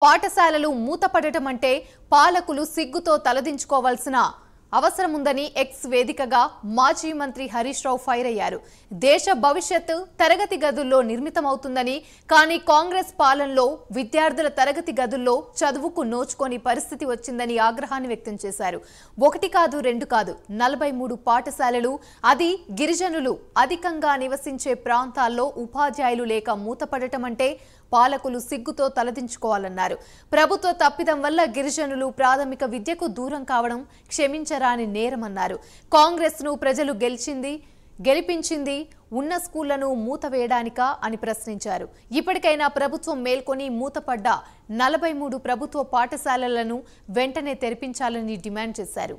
పాఠశాలలు మూతపడటం అంటే పాలకులు సిగ్గుతో తలదించుకోవాల్సిన అవసరం ఉందని ఎక్స్ వేదికగా మాజీ మంత్రి హరీష్ రావు ఫైర్ అయ్యారు. దేశ భవిష్యత్తు తరగతి గదుల్లో నిర్మితమవుతుందని, కానీ కాంగ్రెస్ పాలనలో విద్యార్థుల తరగతి గదుల్లో చదువుకు నోచుకోని పరిస్థితి వచ్చిందని ఆగ్రహాన్ని వ్యక్తం చేశారు. ఒకటి కాదు రెండు కాదు 43 పాఠశాలలు, అది గిరిజనులు అధికంగా నివసించే ప్రాంతాల్లో ఉపాధ్యాయులు లేక మూతపడటం అంటే పాలకులు సిగ్గుతో తలదించుకోవాలన్నారు. ప్రభుత్వ తప్పిదం వల్ల గిరిజనులు ప్రాథమిక విద్యకు దూరం కావడం క్షమించరాని నేరమన్నారు. కాంగ్రెస్ ను ప్రజలు గెలిపించింది ఉన్న స్కూళ్లను మూతవేయడానికా అని ప్రశ్నించారు. ఇప్పటికైనా ప్రభుత్వం మేల్కొని మూతపడ్డ 43 ప్రభుత్వ పాఠశాలలను వెంటనే తెరిపించాలని డిమాండ్ చేశారు.